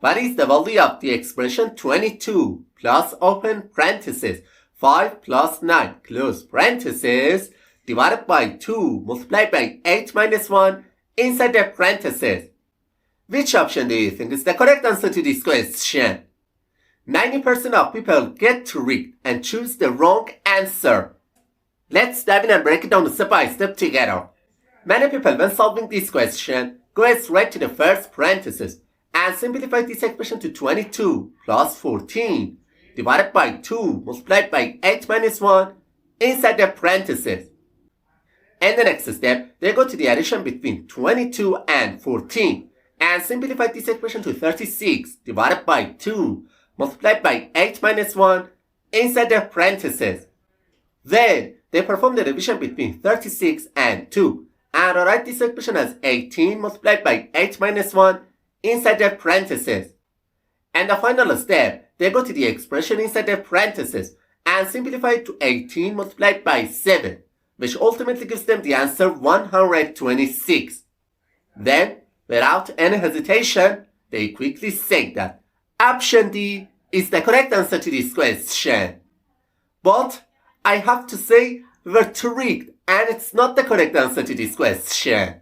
What is the value of the expression 22 plus open parenthesis 5 plus 9 close parenthesis divided by 2 multiplied by 8 minus 1 inside the parenthesis? Which option do you think is the correct answer to this question? 90% of people get to read and choose the wrong answer. Let's dive in and break it down step by step together. Many people, when solving this question, go straight to the first parenthesis and simplify this expression to 22 plus 14 divided by 2 multiplied by 8 minus 1 inside the parenthesis. In the next step, they go to the addition between 22 and 14 and simplify this expression to 36 divided by 2 multiplied by 8 minus 1 inside the parenthesis. Then, they perform the division between 36 and 2 and write this expression as 18 multiplied by 8 minus 1 inside the parenthesis. And the final step, they go to the expression inside the parenthesis and simplify it to 18 multiplied by 7, which ultimately gives them the answer 126. Then, without any hesitation, they quickly say that option D is the correct answer to this question. But I have to say we were tricked and it's not the correct answer to this question.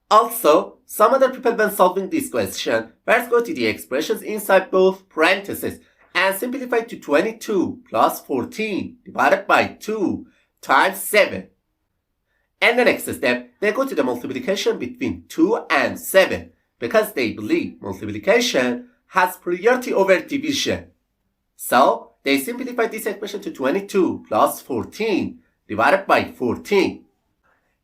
Also, some other people when solving this question first go to the expressions inside both parentheses and simplify to 22 plus 14 divided by 2 times 7. And the next step, they go to the multiplication between 2 and 7 because they believe multiplication has priority over division. So, they simplify this expression to 22 plus 14 divided by 14.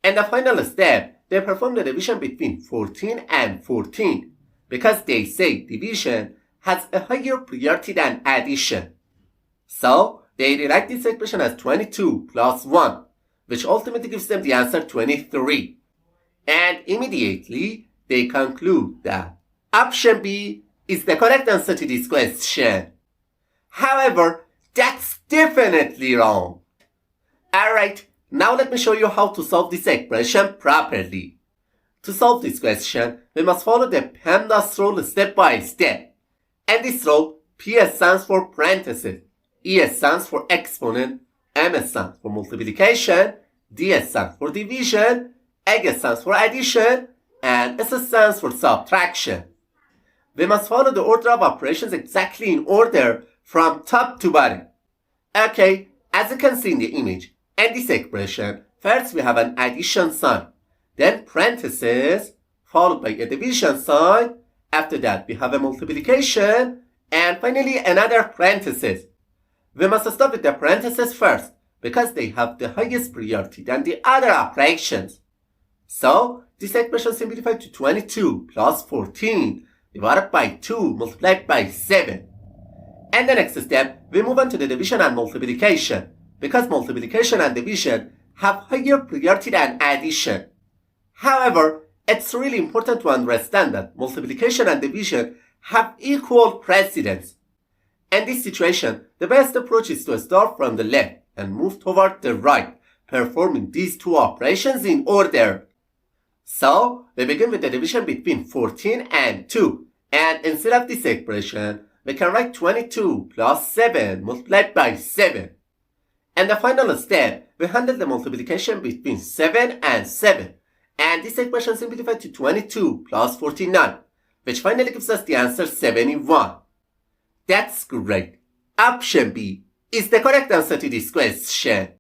And the final step, they perform the division between 14 and 14 because they say division has a higher priority than addition. So, they rewrite this expression as 22 plus 1, which ultimately gives them the answer 23. And immediately, they conclude that option B is the correct answer to this question. However, that's definitely wrong. Alright, now let me show you how to solve this expression properly. To solve this question, we must follow the PEMDAS rule step by step. And this rule, P stands for parenthesis, E stands for exponent, M stands for multiplication, D stands for division, A stands for addition, and S stands for subtraction. We must follow the order of operations exactly in order from top to bottom. Okay, as you can see in the image, in this expression, first we have an addition sign, then parentheses, followed by a division sign, after that we have a multiplication, and finally another parenthesis. We must start with the parentheses first, because they have the highest priority than the other operations. So, this expression simplified to 22 plus 14 divided by 2 multiplied by 7. And the next step, we move on to the division and multiplication, because multiplication and division have higher priority than addition. However, it's really important to understand that multiplication and division have equal precedence. In this situation, the best approach is to start from the left and move toward the right, performing these two operations in order. So, we begin with the division between 14 and 2, and instead of this expression, we can write 22 plus 7 multiplied by 7. And the final step, we handle the multiplication between 7 and 7, and this expression simplified to 22 plus 49, which finally gives us the answer 71. That's great. Option B is the correct answer to this question.